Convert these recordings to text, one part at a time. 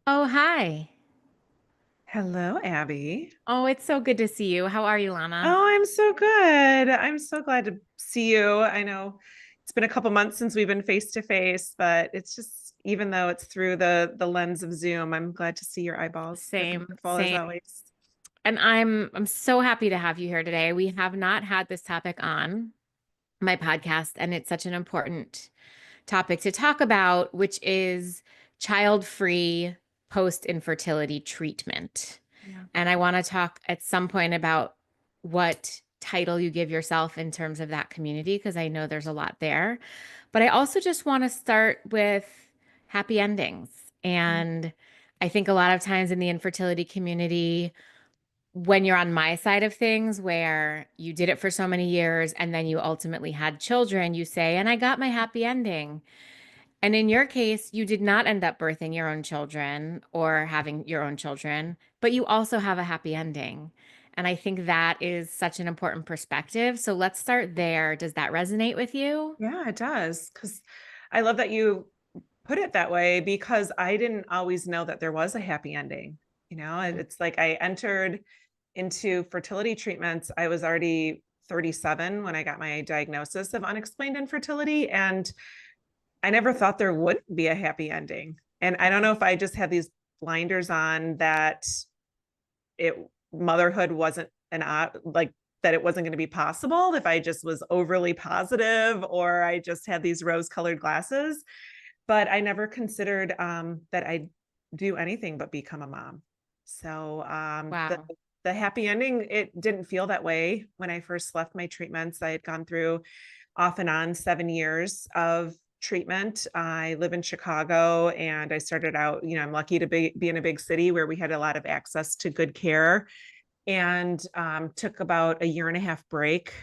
Oh, hi. Hello, Abby. Oh, it's so good to see you. How are you, Lana? Oh, I'm so good. I'm so glad to see you. I know it's been a couple months since we've been face to face, but it's just even though it's through the lens of Zoom, I'm glad to see your eyeballs. They're Same, beautiful as same. always. And I'm so happy to have you here today. We have not had this topic on my podcast, and it's such an important topic to talk about, which is child-free post-infertility treatment. Yeah. And I want to talk at some point about what title you give yourself in terms of that community, because I know there's a lot there. But I also just want to start with happy endings. And I think a lot of times in the infertility community, when you're on my side of things, where you did it for so many years and then you ultimately had children, you say, and I got my happy ending. And in your case, you did not end up birthing your own children or having your own children, but you also have a happy ending. And I think that is such an important perspective. So let's start there. Does that resonate with you? Yeah, it does. Because I love that you put it that way because I didn't always know that there was a happy ending. It's like I entered into fertility treatments. I was already 37 when I got my diagnosis of unexplained infertility. And I never thought there would be a happy ending. And I don't know if I just had these blinders on that it motherhood wasn't like that it wasn't going to be possible if I just was overly positive or I just had these rose colored glasses. But I never considered that I'd do anything but become a mom. So Wow. the happy ending, it didn't feel that way when I first left my treatments. I had gone through off and on 7 years of treatment. I live in Chicago and I started out, I'm lucky to be in a big city where we had a lot of access to good care and took about a year and a half break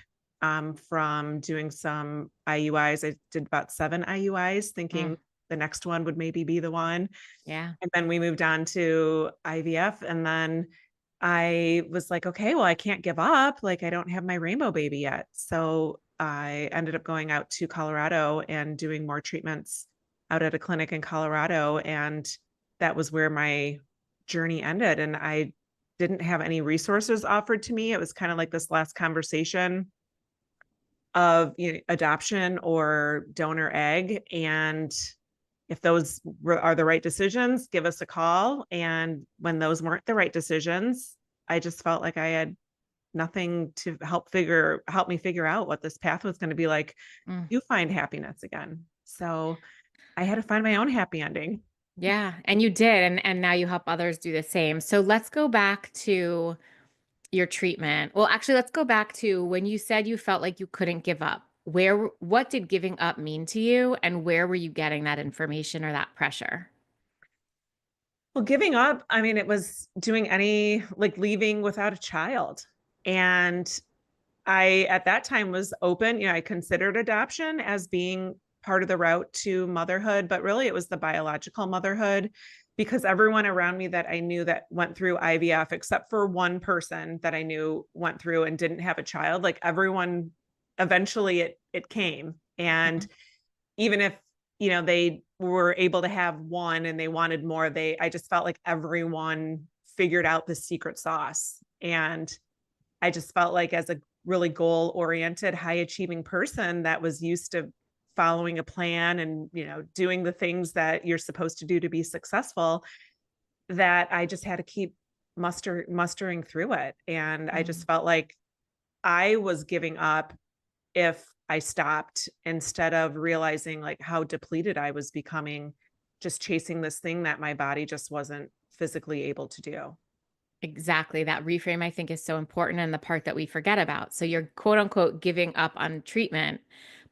from doing some IUIs. I did about 7 IUIs, thinking Mm, the next one would maybe be the one. yeah. And then we moved on to IVF. And then I was like, okay, well, I can't give up. Like, I don't have my rainbow baby yet. So I ended up going out to Colorado and doing more treatments out at a clinic in Colorado. And that was where my journey ended. And I didn't have any resources offered to me. It was kind of like this last conversation of adoption or donor egg. And if those are the right decisions, give us a call. And when those weren't the right decisions, I just felt like I had nothing to help me figure out what this path was going to be like Mm, to find happiness again. So I had to find my own happy ending. yeah. And you did. And now you help others do the same. So let's go back to your treatment. Well, actually, let's go back to when you said you felt like you couldn't give up. What did giving up mean to you, and where were you getting that information or that pressure? Well, giving up, I mean, it was doing like leaving without a child. And I, at that time, was open. I considered adoption as being part of the route to motherhood, but really it was the biological motherhood because everyone around me that I knew that went through IVF, except for one person that I knew went through and didn't have a child, like everyone, eventually it came. And Mhm. even if, they were able to have one and they wanted more, I just felt like everyone figured out the secret sauce. And I just felt like as a really goal oriented, high achieving person that was used to following a plan and, doing the things that you're supposed to do to be successful, that I just had to keep mustering through it. And I just Mm. felt like I was giving up if I stopped instead of realizing like how depleted I was becoming, just chasing this thing that my body just wasn't physically able to do. Exactly. That reframe, I think, is so important and the part that we forget about. So you're quote unquote giving up on treatment,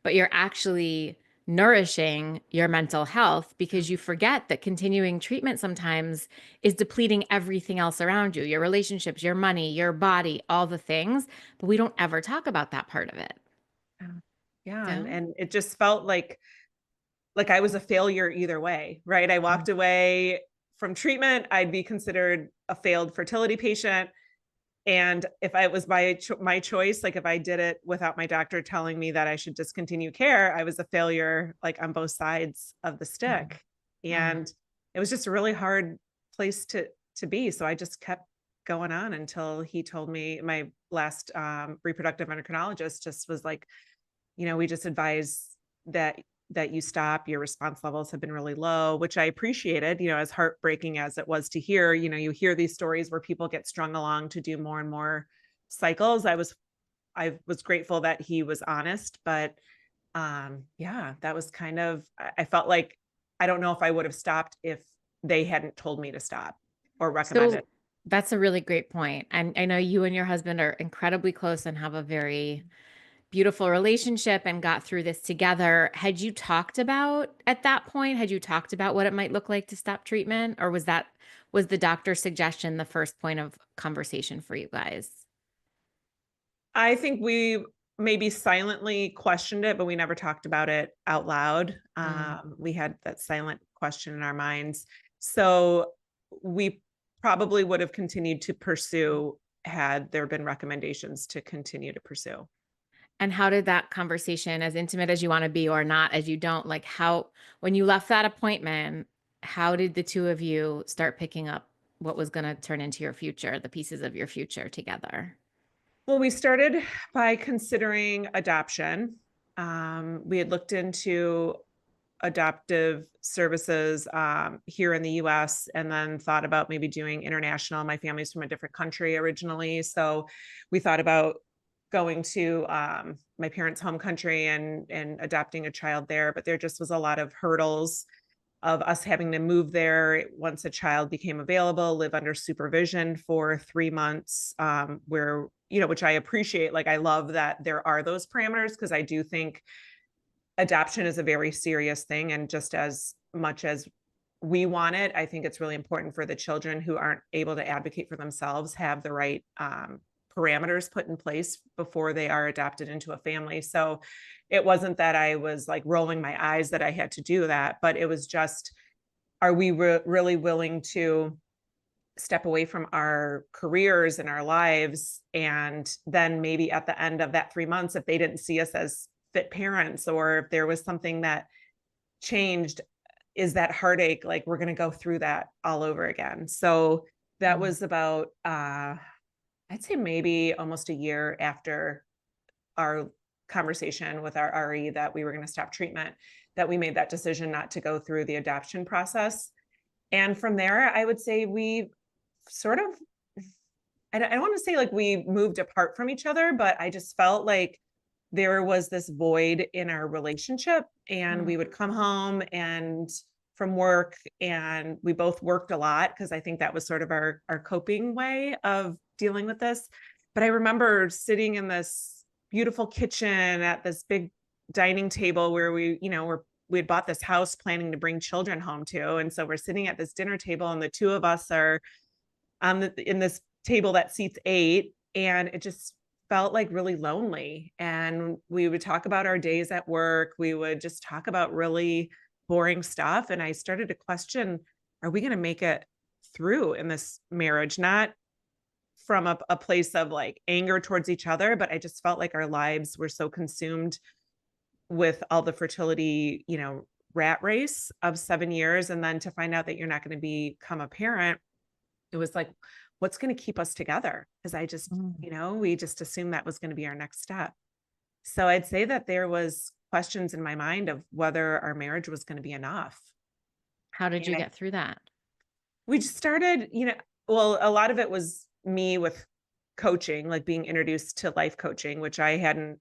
but you're actually nourishing your mental health because you forget that continuing treatment sometimes is depleting everything else around you, your relationships, your money, your body, all the things. But we don't ever talk about that part of it. Yeah. Yeah. And, No? and it just felt like I was a failure either way, right? I walked Mm. away from treatment, I'd be considered a failed fertility patient. And if I was my choice, like if I did it without my doctor telling me that I should discontinue care, I was a failure like on both sides of the Mm. stick. Mm. And it was just really hard place to be. So I just kept going on until he told me, my last reproductive endocrinologist just was like, we just advise that you stop. Your response levels have been really low, which I appreciated, as heartbreaking as it was to hear. You hear these stories where people get strung along to do more and more cycles. I was grateful that he was honest, but yeah, that was kind of, I felt like, I don't know if I would have stopped if they hadn't told me to stop or recommended. So that's a really great point. And I know you and your husband are incredibly close and have a very beautiful relationship and got through this together. Had you talked about at that point, had you talked about what it might look like to stop treatment? Or was the doctor's suggestion the first point of conversation for you guys? I think we maybe silently questioned it, but we never talked about it out loud. Mm. We had that silent question in our minds. So we probably would have continued to pursue had there been recommendations to continue to pursue. And how did that conversation, as intimate as you want to be or not, as you don't, like when you left that appointment, how did the two of you start picking up what was going to turn into your future, the pieces of your future together? Well, we started by considering adoption. We had looked into adoptive services here in the US and then thought about maybe doing international. My family's from a different country originally. So we thought about going to my parents' home country and adopting a child there. But there just was a lot of hurdles of us having to move there once a child became available, live under supervision for 3 months, where, which I appreciate. Like, I love that there are those parameters because I do think adoption is a very serious thing. And just as much as we want it, I think it's really important for the children who aren't able to advocate for themselves have the right parameters put in place before they are adopted into a family. So it wasn't that I was like rolling my eyes that I had to do that, but it was just, are we really willing to step away from our careers and our lives? And then maybe at the end of that 3 months, if they didn't see us as fit parents, or if there was something that changed, is that heartache, like we're going to go through that all over again? So that Mm. was about, I'd say maybe almost a year after our conversation with our RE that we were going to stop treatment, that we made that decision not to go through the adoption process. And from there, I would say we sort of, I don't want to say like we moved apart from each other, but I just felt like there was this void in our relationship. And Mm. we would come home and from work, and we both worked a lot because I think that was sort of our coping way of dealing with this. But I remember sitting in this beautiful kitchen at this big dining table where we had bought this house planning to bring children home to. And so we're sitting at this dinner table and the two of us are in this table that seats 8, and it just felt like really lonely. And we would talk about our days at work. We would just talk about really boring stuff. And I started to question, are we going to make it through in this marriage? Not from a place of like anger towards each other, but I just felt like our lives were so consumed with all the fertility, rat race of 7 years. And then to find out that you're not going to become a parent, it was like, what's going to keep us together? Because I just, Mm. we just assumed that was going to be our next step. So I'd say that there was questions in my mind of whether our marriage was going to be enough. How did And you get through that? we just started, well, a lot of it was me with coaching, like being introduced to life coaching, which I hadn't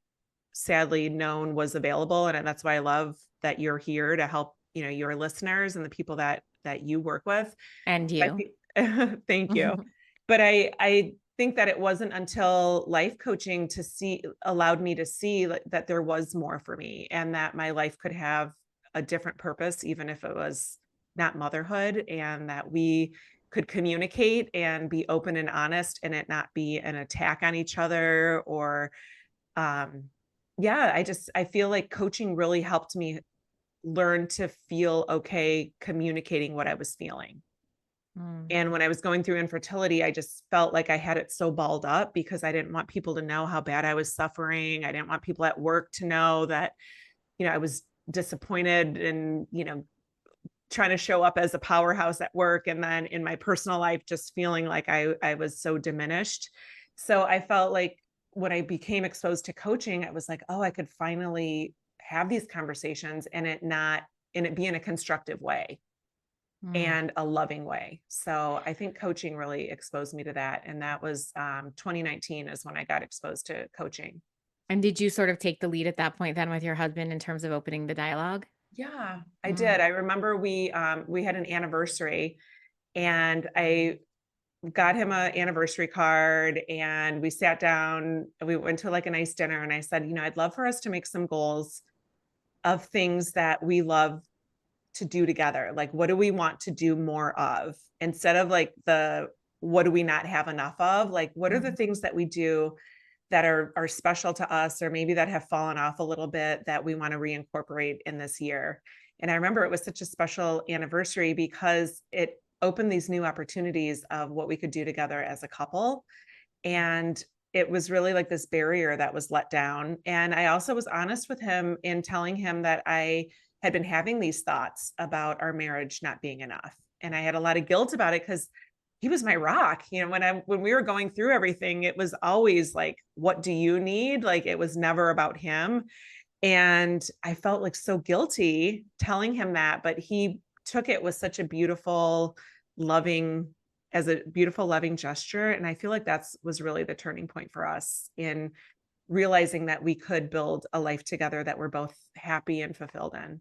sadly known was available. And that's why I love that you're here to help, your listeners and the people that you work with. And I you? think, thank you. But I think that it wasn't until life coaching allowed me to see that there was more for me and that my life could have a different purpose, even if it was not motherhood, and that we could communicate and be open and honest and it not be an attack on each other or, yeah, I feel like coaching really helped me learn to feel okay communicating what I was feeling. Mm. And when I was going through infertility, I just felt like I had it so balled up because I didn't want people to know how bad I was suffering. I didn't want people at work to know that, I was disappointed and, trying to show up as a powerhouse at work. And then in my personal life, just feeling like I was so diminished. So I felt like when I became exposed to coaching, I was like, oh, I could finally have these conversations and it be in a constructive way Mm. and a loving way. So I think coaching really exposed me to that. And that was 2019 is when I got exposed to coaching. And did you sort of take the lead at that point then with your husband in terms of opening the dialogue? Yeah, I did. Mm. I remember we had an anniversary and I got him an anniversary card and we sat down and we went to like a nice dinner and I said, I'd love for us to make some goals of things that we love to do together. Like, what do we want to do more of instead of like what do we not have enough of? Like, what are the Mhm. things that we do that are special to us, or maybe that have fallen off a little bit that we want to reincorporate in this year? And I remember it was such a special anniversary because it opened these new opportunities of what we could do together as a couple. And it was really like this barrier that was let down. And I also was honest with him in telling him that I had been having these thoughts about our marriage not being enough. And I had a lot of guilt about it because he was my rock. When we were going through everything, it was always like, what do you need? Like it was never about him. And I felt like so guilty telling him that, but he took it with such a loving, beautiful, loving gesture. And I feel like that's was really the turning point for us in realizing that we could build a life together that we're both happy and fulfilled in.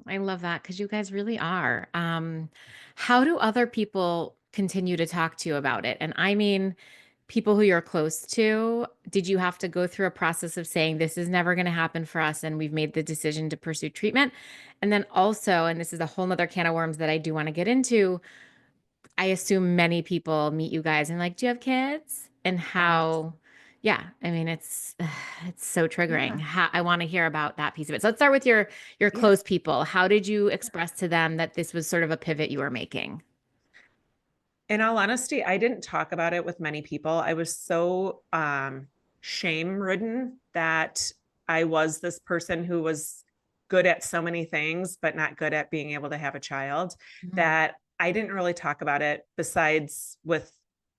I love that because you guys really are. How do other people continue to talk to you about it? And I mean, people who you're close to, did you have to go through a process of saying, this is never going to happen for us and we've made the decision to pursue treatment? And then also, and this is a whole nother can of worms that I do want to get into, I assume many people meet you guys and like, do you have kids? And Yes. how, yeah, I mean, it's it's so triggering. Yeah. How, I want to hear about that piece of it. So let's start with your Yeah. close people. How did you express to them that this was sort of a pivot you were making? In all honesty, I didn't talk about it with many people. I was so shame ridden that I was this person who was good at so many things, but not good at being able to have a child, Mm. that I didn't really talk about it besides with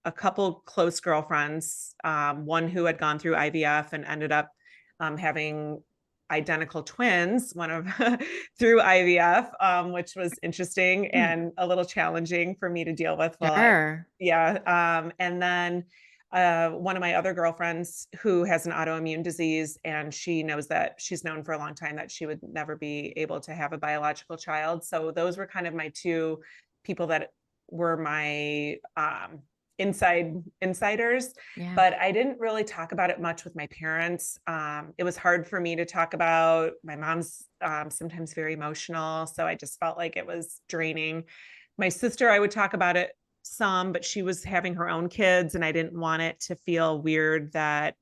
a couple close girlfriends, one who had gone through IVF and ended up having identical twins, one of through IVF, which was interesting Mm. and a little challenging for me to deal with. Sure. Yeah. And then one of my other girlfriends who has an autoimmune disease, and she knows that she's known for a long time that she would never be able to have a biological child. So those were kind of my two people that were my insiders, Yeah. but I didn't really talk about it much with my parents. It was hard for me to talk about. My mom's sometimes very emotional, so I just felt like it was draining. My sister, I would talk about it some, but she was having her own kids, and I didn't want it to feel weird that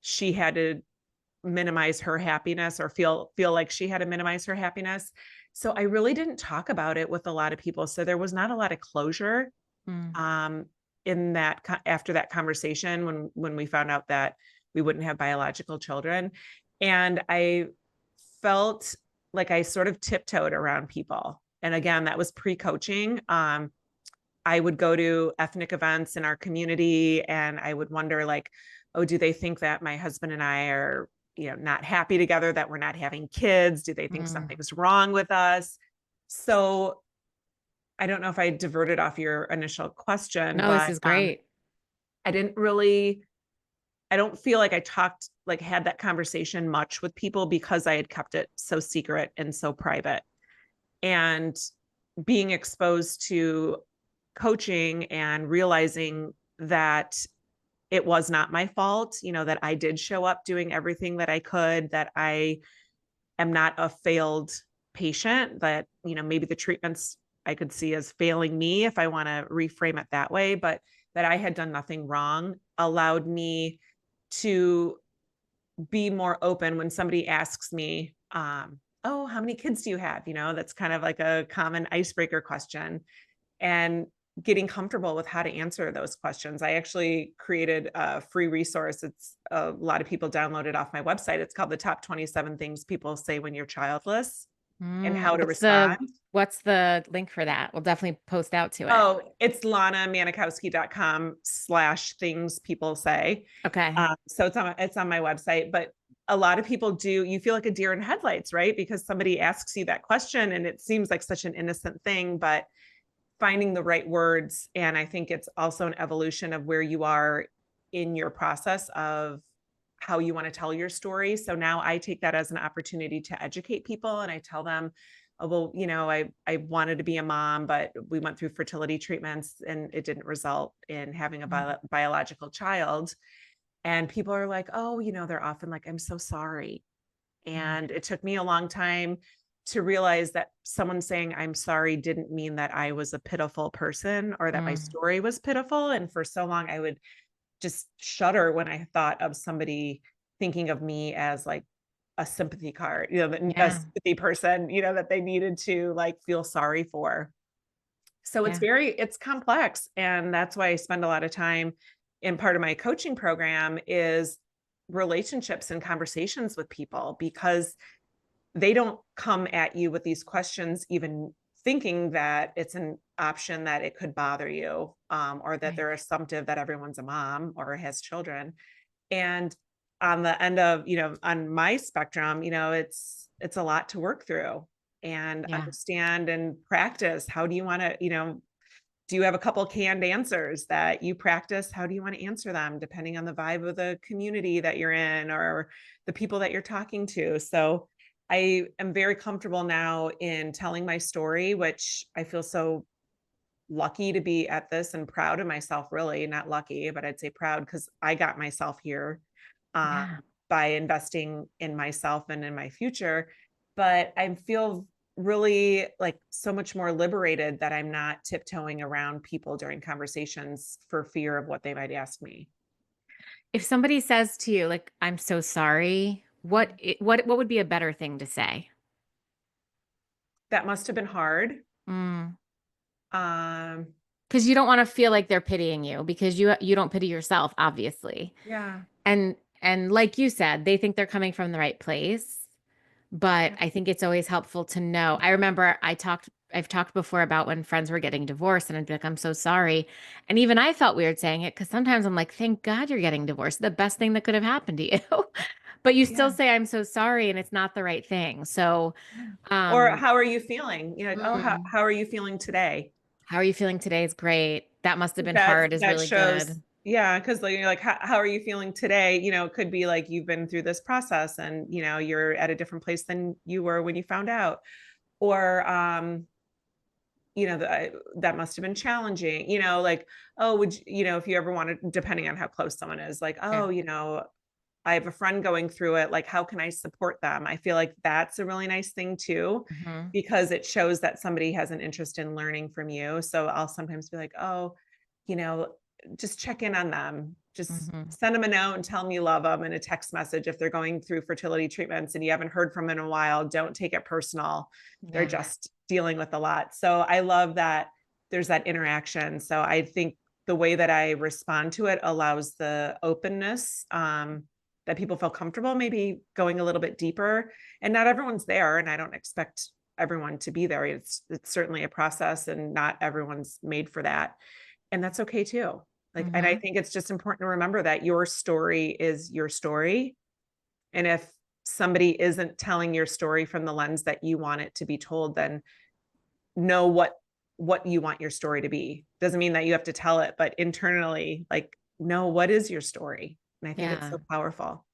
she had to minimize her happiness or feel like she had to minimize her happiness. So I really didn't talk about it with a lot of people. So there was not a lot of closure Mm. um, in that after that conversation when we found out that we wouldn't have biological children. And I felt like I sort of tiptoed around people. And again, that was pre-coaching. I would go to ethnic events in our community and I would wonder like, oh, do they think that my husband and I are, not happy together, that we're not having kids? Do they think Mm. something's wrong with us? So I don't know if I diverted off your initial question, No, this but is great. I didn't really, I don't feel like I talked, like had that conversation much with people because I had kept it so secret and so private. And being exposed to coaching and realizing that it was not my fault, that I did show up doing everything that I could, that I am not a failed patient, that, maybe the treatments I could see as failing me if I want to reframe it that way, but that I had done nothing wrong allowed me to be more open when somebody asks me, oh, how many kids do you have? That's kind of like a common icebreaker question. And getting comfortable with how to answer those questions. I actually created a free resource. It's a lot of people downloaded off my website. It's called the top 27 things people say when you're childless. and how to What's respond. the link for that? We'll definitely post out to it. Oh, it's lanamanikowski.com/things people say. Okay. So it's on my website, but a lot of people do, you feel like a deer in headlights, right? Because somebody asks you that question and it seems like such an innocent thing, but finding the right words. And I think it's also an evolution of where you are in your process of how you want to tell your story. So now I take that as an opportunity to educate people, and I tell them, oh, well, I wanted to be a mom, but we went through fertility treatments and it didn't result in having a Mm. biological child. And people are like, oh, they're often like, I'm so sorry. Mm. And it took me a long time to realize that someone saying I'm sorry didn't mean that I was a pitiful person or that my Mm. story was pitiful. And for so long, I would just shudder when I thought of somebody thinking of me as like a sympathy card, a Yeah. sympathy person, that they needed to like feel sorry for. So Yeah. it's complex. And that's why I spend a lot of time in part of my coaching program is relationships and conversations with people, because they don't come at you with these questions even thinking that it's an option that it could bother you, or that Right. they're assumptive that everyone's a mom or has children. And on the end of, on my spectrum, it's a lot to work through and Yeah. understand and practice. How do you want to, do you have a couple canned answers that you practice? How do you want to answer them depending on the vibe of the community that you're in or the people that you're talking to? So I am very comfortable now in telling my story, which I feel so lucky to be at this and proud of myself, really. Not lucky, but I'd say proud because I got myself here, um, Yeah. by investing in myself and in my future. But I feel really like so much more liberated that I'm not tiptoeing around people during conversations for fear of what they might ask me. If somebody says to you, like, I'm so sorry, what would be a better thing to say? That must have been hard. Mm. Um, Because you don't want to feel like they're pitying you because you don't pity yourself, obviously. yeah. And like you said, they think they're coming from the right place. But Yeah. I think it's always helpful to know. I remember I've talked before about when friends were getting divorced and I'd be like, I'm so sorry. And even I felt weird saying it because sometimes I'm like, thank God you're getting divorced. The best thing that could have happened to you. But you still Yeah. say, I'm so sorry, and it's not the right thing. So, Yeah. Or um, how are you feeling? Like, oh, mm, how are you feeling today? how are you feeling today is great. That must have been That hard is that really shows, good. yeah, because like you're like, how are you feeling today? It could be like you've been through this process and you're at a different place than you were when you found out. Or that must have been challenging. Like, oh, would if you ever wanted, depending on how close someone is, like, Yeah. oh, I have a friend going through it. Like, how can I support them? I feel like that's a really nice thing too, Hmm. because it shows that somebody has an interest in learning from you. So I'll sometimes be like, oh, you know, just check in on them. Just Hmm. send them a note and tell them you love them in a text message. If they're going through fertility treatments and you haven't heard from them in a while, don't take it personal. They're Yeah. just dealing with a lot. So I love that there's that interaction. So I think the way that I respond to it allows the openness, that people feel comfortable maybe going a little bit deeper. And not everyone's there, and I don't expect everyone to be there. It's certainly a process, and not everyone's made for that, and that's okay too. Like, and I Hmm. think it's just important to remember that your story is your story, and if somebody isn't telling your story from the lens that you want it to be told, then know what you want your story to be. Doesn't mean that you have to tell it, but internally, like, know what is your story. And I think it's Yeah. so powerful.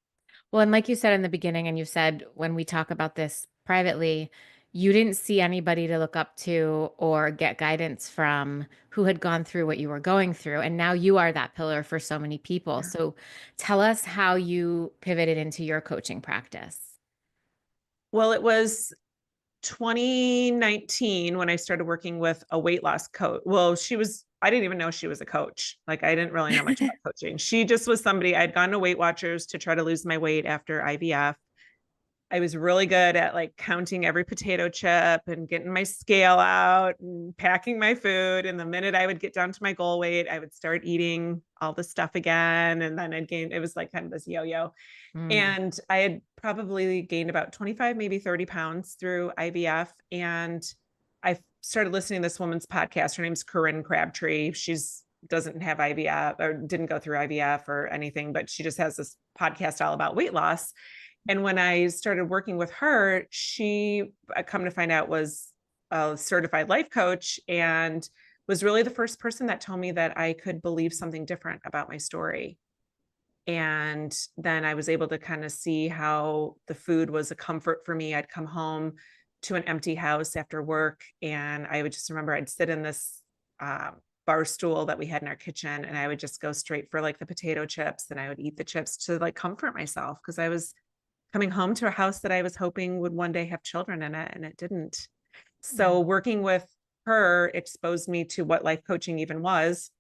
Well, and like you said in the beginning, and you said when we talk about this privately, you didn't see anybody to look up to or get guidance from who had gone through what you were going through. And now you are that pillar for so many people. Yeah. So tell us how you pivoted into your coaching practice. Well, it was 2019 when I started working with a weight loss coach. Well, I didn't even know she was a coach. Like, I didn't really know much about coaching. She just was somebody. I'd gone to Weight Watchers to try to lose my weight after IVF. I was really good at like counting every potato chip and getting my scale out and packing my food. And the minute I would get down to my goal weight, I would start eating all the stuff again. And then I'd gain, it was like kind of this yo-yo. Mm. And I had probably gained about 25, maybe 30 pounds through IVF. And I started listening to this woman's podcast. Her name's Corinne Crabtree. She's doesn't have IVF or didn't go through IVF or anything, but she just has this podcast all about weight loss. And when I started working with her, she, I come to find out, was a certified life coach and was really the first person that told me that I could believe something different about my story. And then I was able to kind of see how the food was a comfort for me. I'd come home to an empty house after work, and I would just remember I'd sit in this bar stool that we had in our kitchen, and I would just go straight for like the potato chips, and I would eat the chips to like comfort myself because I was coming home to a house that I was hoping would one day have children in it, and it didn't. So working with her exposed me to what life coaching even was.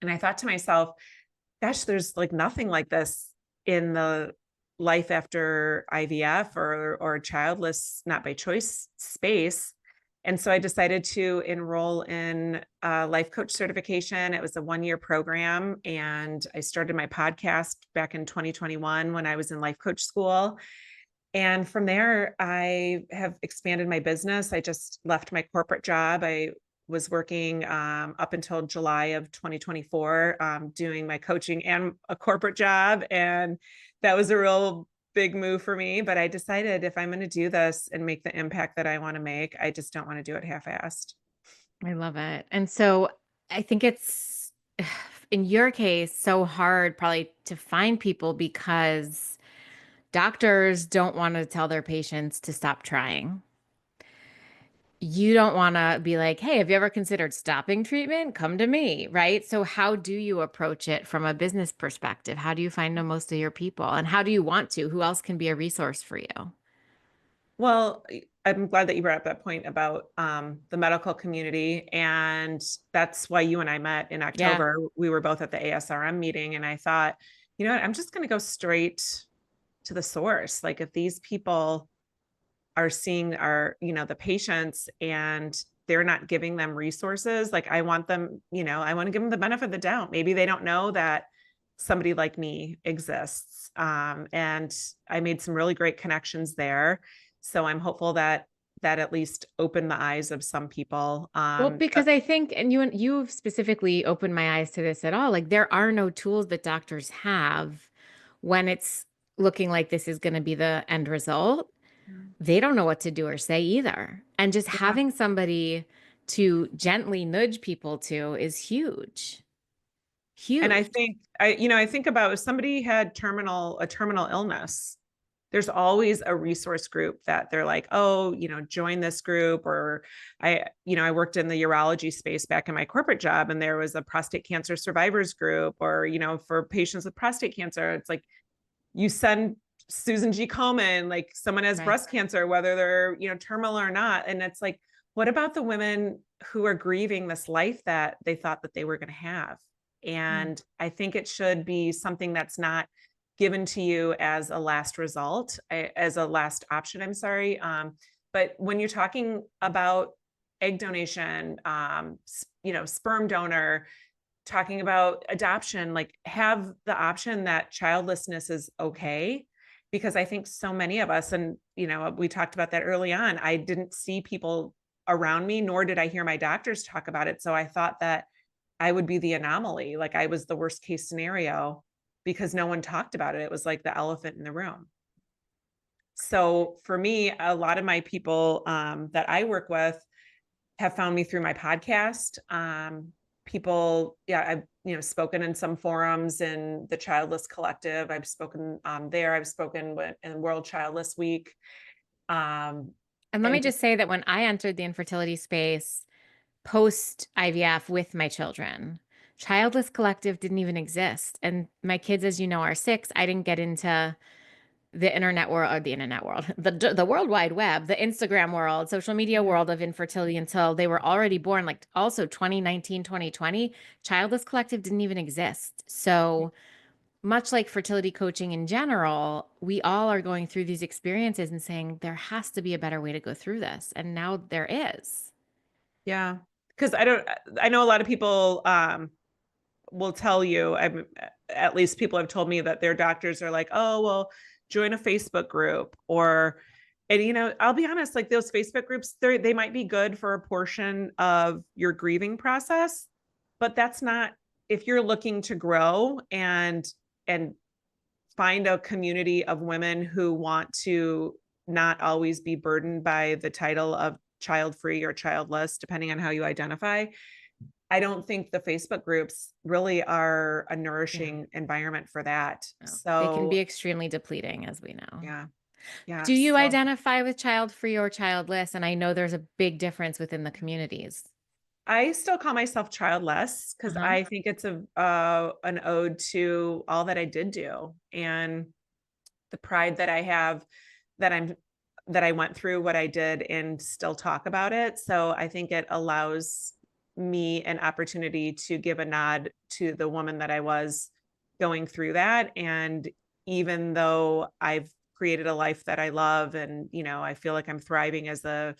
And I thought to myself, gosh, there's like nothing like this in the life after IVF or childless, not by choice space. And so I decided to enroll in a life coach certification. It was a 1-year program. And I started my podcast back in 2021 when I was in life coach school. And from there, I have expanded my business. I just left my corporate job. I was working up until July of 2024, doing my coaching and a corporate job. And that was a real big move for me. But I decided if I'm going to do this and make the impact that I want to make, I just don't want to do it half-assed. I love it. And so I think it's, in your case, so hard probably to find people because doctors don't want to tell their patients to stop trying. You don't want to be like, hey, have you ever considered stopping treatment? Come to me, right? So, how do you approach it from a business perspective? How do you find the most of your people? And how do you want to? Who else can be a resource for you? Well, I'm glad that you brought up that point about the medical community. And that's why you and I met in Yeah. October. We were both at the ASRM meeting. And I thought, you know what, I'm just going to go straight to the source. Like if these people are seeing our, the patients and they're not giving them resources, like I want them, I want to give them the benefit of the doubt. Maybe they don't know that somebody like me exists. And I made some really great connections there. So I'm hopeful that that at least opened the eyes of some people. Well, because I think, and you've specifically opened my eyes to this at all. Like there are no tools that doctors have when it's looking like this is going to be the end result. They don't know what to do or say either. And just Yeah. having somebody to gently nudge people to is huge. And I Huge. think I think about if somebody had a terminal illness, there's always a resource group that they're like, oh, join this group. Or I worked in the urology space back in my corporate job, and there was a prostate cancer survivors group, or, for patients with prostate cancer, it's like you send Susan G. Komen, like someone has Right. breast cancer, whether they're, terminal or not. And it's like, what about the women who are grieving this life that they thought that they were going to have? Mm. And I think it should be something that's not given to you as a last result, as a last option. I'm sorry. But when you're talking about egg donation, sperm donor, talking about adoption, like have the option that childlessness is okay. Because I think so many of us, and we talked about that early on, I didn't see people around me, nor did I hear my doctors talk about it. So I thought that I would be the anomaly. Like I was the worst case scenario because no one talked about it. It was like the elephant in the room. So for me, a lot of my people that I work with have found me through my podcast. People, yeah, I've spoken in some forums in the Childless Collective. I've spoken there. I've spoken in World Childless Week. Um, And let me and just just say that when I entered the infertility space post IVF with my children, Childless Collective didn't even exist. And my kids, as you know, are 6. I didn't get into the internet world, or the internet world, the world wide web, the Instagram world, social media world of infertility until they were already born. Like also 2019, 2020, Childless Collective didn't even exist. So much like fertility coaching in general, we all are going through these experiences and saying there has to be a better way to go through this. And now there is. Yeah. Cause I know a lot of people, will tell you, at least people have told me that their doctors are like, oh, well, join a Facebook group or, and I'll be honest, like those Facebook groups, they might be good for a portion of your grieving process, but that's not, if you're looking to grow and find a community of women who want to not always be burdened by the title of child free or childless, depending on how you identify. I don't think the Facebook groups really are a Yeah. nourishing environment for that. No. They can be So, extremely depleting, as we know. yeah, yeah. Do you So identify with child free or childless? And I know there's a big difference within the communities. I still call myself childless because Uh-huh. I think it's a an ode to all that I did do and the pride that I have that I went through what I did and still talk about it. So I think it allows me an opportunity to give a nod to the woman that I was going through that. And even though I've created a life that I love and, I feel like I'm thriving as a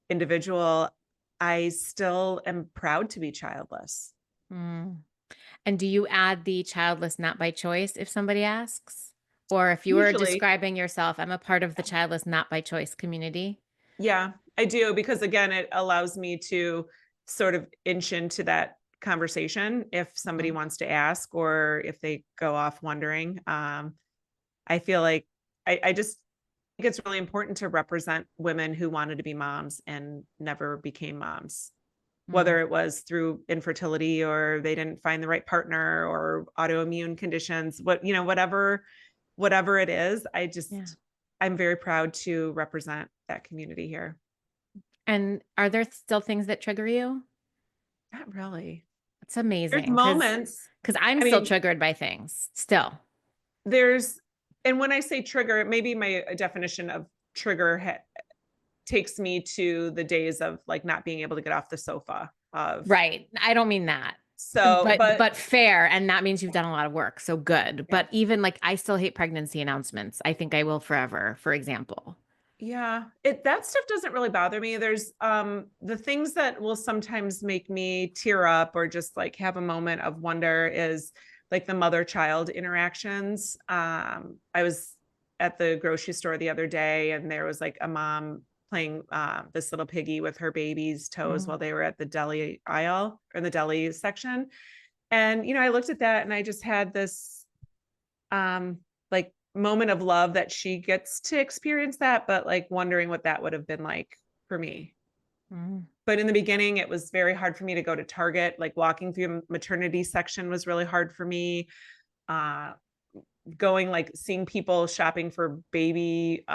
individual, I still am proud to be childless. Mm. And do you add the childless not by choice if somebody asks? Or if you were Usually, describing yourself, I'm a part of the childless not by choice community. yeah, I do because again, it allows me to sort of inch into that conversation if somebody Mhm. wants to ask or if they go off wondering. I feel like I just think it's really important to represent women who wanted to be moms and never became moms, Mm. whether it was through infertility or they didn't find the right partner or autoimmune conditions, whatever it is. Yeah. I'm very proud to represent that community here. And are there still things that trigger you? Not really. It's There's amazing moments. because I'm I still mean, triggered by things still. there's, and when I say trigger, maybe my definition of trigger takes me to the days of like not being able to get off the sofa of Right. I don't mean that. so, But but fair, and that means you've done a lot of work. So good. yeah, But even like I still hate pregnancy announcements. I think I will forever, for example. yeah, that stuff doesn't really bother me. There's the things that will sometimes make me tear up or just like have a moment of wonder is like the mother child interactions. I was at the grocery store the other day and there was like a mom playing this little piggy with her baby's toes Mm. while they were at the deli aisle or in the deli section. And I looked at that and I just had this like moment of love that she gets to experience that, but like wondering what that would have been like for me. Mm. But in the beginning, it was very hard for me to go to Target. Like walking through the maternity section was really hard for me. Uh, Going like seeing people shopping for baby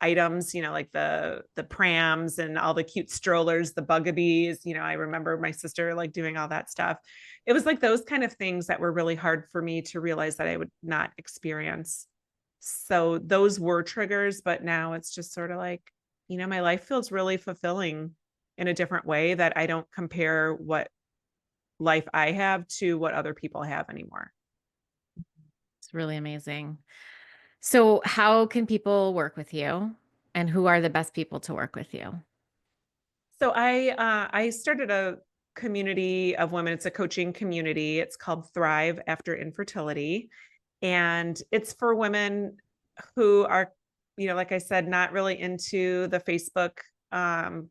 items, like the prams and all the cute strollers, the bugabees. I remember my sister like doing all that stuff. It was like those kind of things that were really hard for me to realize that I would not experience. So those were triggers, but now it's just sort of like, my life feels really fulfilling in a different way that I don't compare what life I have to what other people have anymore. It's really amazing. So, how can people work with you? And who are the best people to work with you? So I started a community of women. It's a coaching community. It's called Thrive After Infertility, and it's for women who are, like I said, not really into the Facebook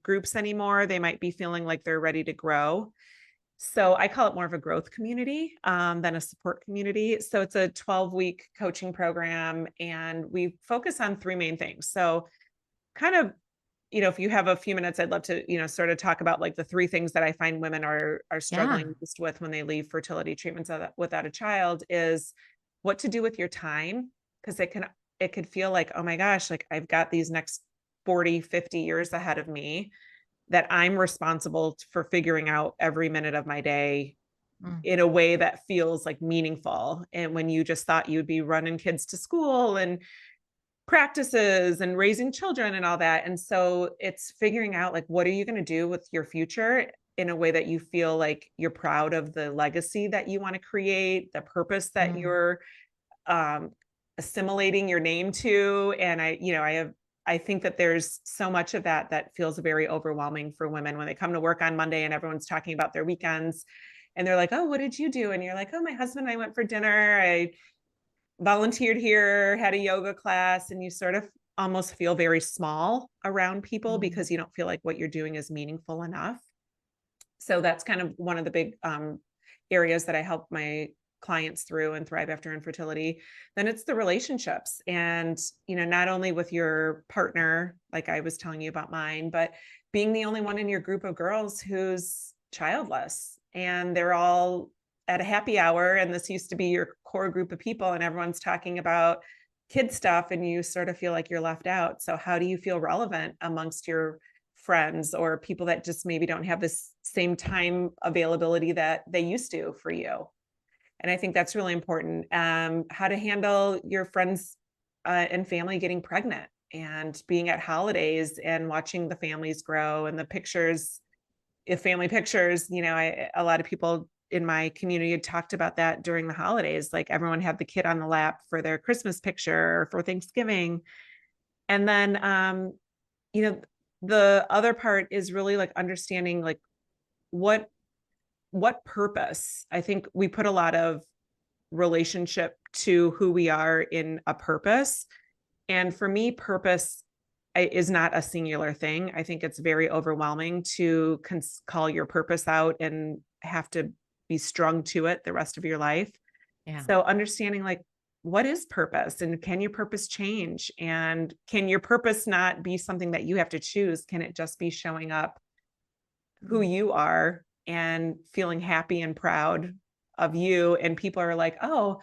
groups anymore. They might be feeling like they're ready to grow. So I call it more of a growth community than a support community. So it's a 12-week coaching program, and we focus on three main things. So kind of if you have a few minutes, I'd love to, sort of talk about like the three things that I find women are Yeah. struggling just with when they leave fertility treatments without a child is what to do with your time. Cause it could feel like, oh my gosh, like I've got these next 40, 50 years ahead of me that I'm responsible for figuring out every minute of my day Mm. in a way that feels like meaningful. And when you just thought you'd be running kids to school and practices and raising children and all that. And so it's figuring out like, what are you going to do with your future in a way that you feel like you're proud of the legacy that you want to create, the purpose that Mm. um, assimilating your name to. And I think that there's so much of that that feels very overwhelming for women when they come to work on Monday and everyone's talking about their weekends and they're like, oh, what did you do? And you're like, oh, my husband and I went for dinner. I volunteered here, had a yoga class, and you sort of almost feel very small around people Mm. because you don't feel like what you're doing is meaningful enough. So that's kind of one of the big areas that I help my clients through and thrive after infertility. Then it's the relationships, and not only with your partner, like I was telling you about mine, but being the only one in your group of girls who's childless, and they're all at a happy hour, and this used to be your core group of people, and everyone's talking about kid stuff, and you sort of feel like you're left out. So how do you feel relevant amongst your friends or people that just maybe don't have this same time availability that they used to for you? And I think that's really important. How to handle your friends and family getting pregnant and being at holidays and watching the families grow and the pictures, if family pictures, a lot of people in my community had talked about that during the holidays. Like everyone had the kid on the lap for their Christmas picture or for Thanksgiving. And then, you know, the other part is really like understanding like what purpose. I think we put a lot of relationship to who we are in a purpose. And for me, purpose is not a singular thing. I think it's very overwhelming to call your purpose out and have to be strung to it the rest of your life. Yeah. So understanding like what is purpose and can your purpose change? And can your purpose not be something that you have to choose? Can it just be showing up who you are and feeling happy and proud of you? And people are like, oh,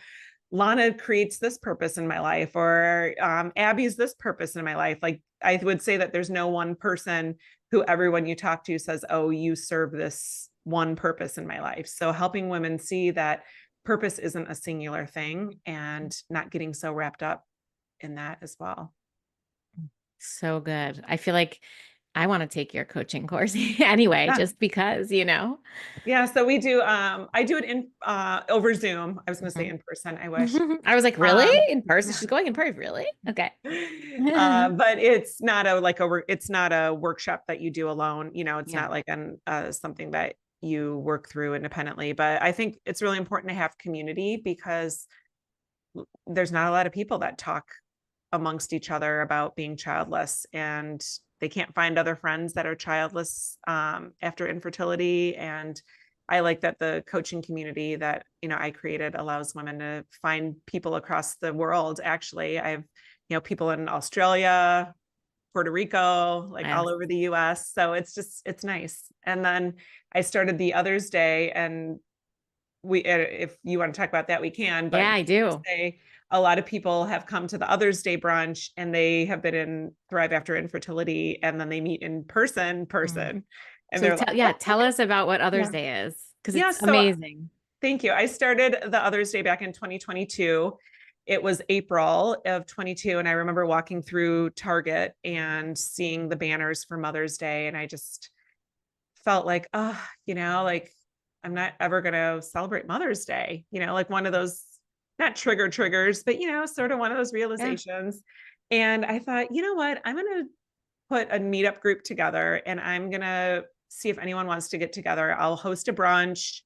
Lana creates this purpose in my life, or Abby's this purpose in my life. Like I would say that there's no one person who everyone you talk to says, oh, you serve this one purpose in my life. So helping women see that purpose isn't a singular thing and not getting so wrapped up in that as well. So good. I feel like I want to take your coaching course anyway, Yeah. just because, Yeah. So we do, I do it in, over Zoom. I was going to say Mhm. in person. I wish. I was like, really? Um, In person? yeah. She's going in person, really? Okay. But it's not it's not a workshop that you do alone. It's Yeah. not like something that you work through independently. But I think it's really important to have community because there's not a lot of people that talk amongst each other about being childless, and they can't find other friends that are childless after infertility. And I like that the coaching community that I created allows women to find people across the world. Actually, I've people in Australia, Puerto Rico, like Yes. all over the US. So it's nice. And then I started the Others Day, and if you want to talk about that, we can. But Yeah, I do. say a lot of people have come to the Others Day brunch and they have been in Thrive After Infertility, and then they meet in Mm. person, and So they're like, yeah, oh, tell us about what Other's yeah, Day is because yeah. it's So amazing. thank you. I started the Others Day back in 2022. It was April of 22. And I remember walking through Target and seeing the banners for Mother's Day. And I just felt like, oh, like I'm not ever going to celebrate Mother's Day, like one of those, not triggers, but, sort of one of those Yeah. realizations. And I thought, you know what? I'm going to put a meetup group together and I'm going to see if anyone wants to get together. I'll host a brunch.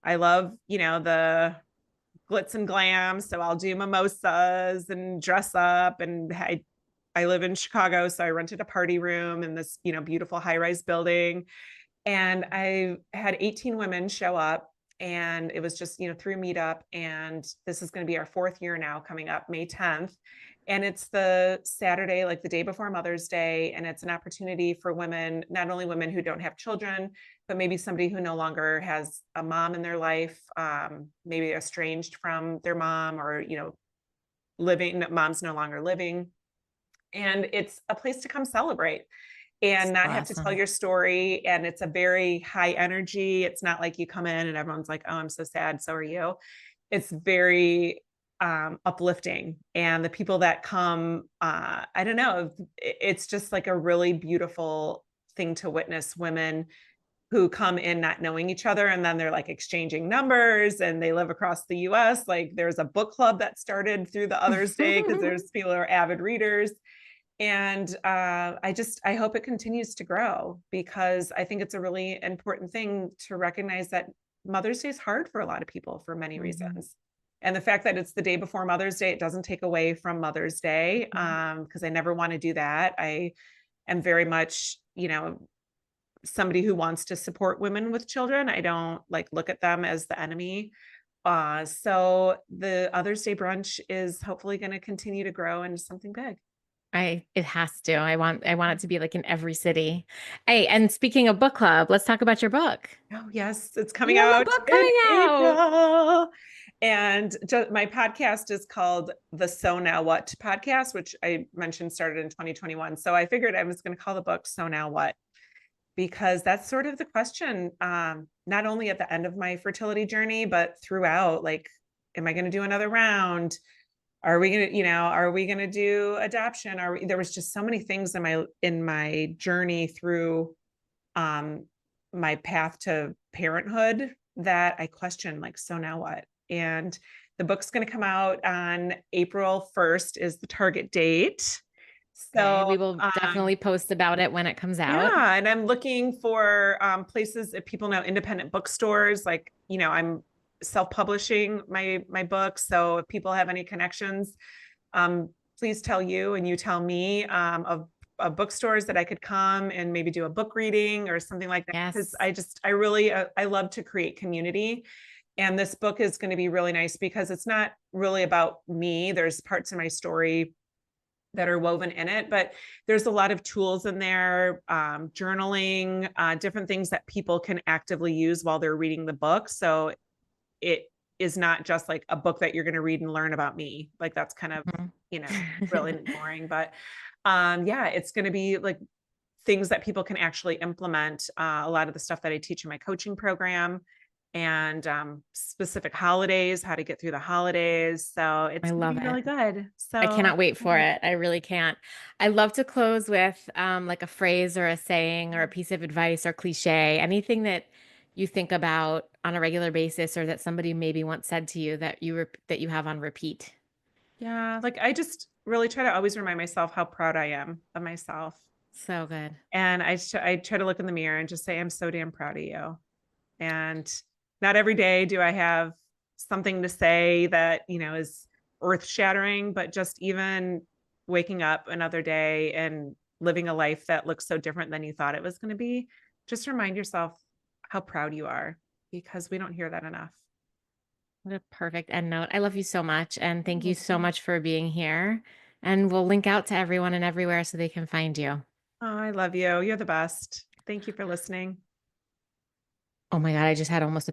I love, the glitz and glam. So I'll do mimosas and dress up. And I live in Chicago. So I rented a party room in this, beautiful high-rise building. And I had 18 women show up, and it was just, through Meetup. And this is going to be our 4th year now, coming up May 10th. And it's the Saturday, like the day before Mother's Day. And it's an opportunity for women, not only women who don't have children, but maybe somebody who no longer has a mom in their life, maybe estranged from their mom, or, living, mom's no longer living. And it's a place to come celebrate and not have to tell Awesome. your story. And it's a very high energy. It's not like you come in and everyone's like, oh, I'm so sad. So are you. It's very uplifting. And the people that come, I don't know, it's just like a really beautiful thing to witness women who come in not knowing each other, and then they're like exchanging numbers and they live across the US. Like there's a book club that started through the Others Day because there's people who are avid readers. And I hope it continues to grow, because I think it's a really important thing to recognize that Mother's Day is hard for a lot of people for many reasons. And the fact that it's the day before Mother's Day, it doesn't take away from Mother's Day, because I never want to do that. I am very much, somebody who wants to support women with children. I don't like look at them as the enemy. So the Others Day brunch is hopefully going to continue to grow into something big. It has to. I want it to be like in every city. Hey, and speaking of book club, let's talk about your book. Oh, yes, it's coming You have a out book in coming out. April. And my podcast is called the So Now What podcast, which I mentioned started in 2021. So I figured I was going to call the book So Now What, because that's sort of the question, not only at the end of my fertility journey, but throughout. Like, am I going to do another round? Are we going to, are we going to do adoption? There was just so many things in my journey through my path to parenthood that I questioned, like, so now what? And the book's going to come out on April 1st is the target date. Okay, So we will definitely post about it when it comes out. yeah, and I'm looking for places that people know, independent bookstores. Like, I'm self-publishing my books. So if people have any connections, please tell you and you tell me of bookstores that I could come and maybe do a book reading or something like that. Because Yes. I really I love to create community. And this book is going to be really nice because it's not really about me. There's parts of my story that are woven in it, but there's a lot of tools in there, journaling, different things that people can actively use while they're reading the book. So it is not just like a book that you're going to read and learn about me. Like that's kind of, Mhm. really boring, but yeah, it's going to be like things that people can actually implement, a lot of the stuff that I teach in my coaching program, and specific holidays, how to get through the holidays. So I it's going to love be really it. good. I So cannot wait for it. I really can't. I love to close with like a phrase or a saying or a piece of advice or cliche, anything that you think about on a regular basis or that somebody maybe once said to you that that you have on repeat. yeah, like I just really try to always remind myself how proud I am of myself. So good. And I try to look in the mirror and just say, I'm so damn proud of you. And not every day do I have something to say that, is earth shattering, but just even waking up another day and living a life that looks so different than you thought it was going to be, just remind yourself how proud you are, because we don't hear that enough. What a perfect end note. I love you so much. And thank you so Welcome. much for being here. And we'll link out to everyone and everywhere so they can find you. Oh, I love you. You're the best. Thank you for listening. Oh my God, I just had almost a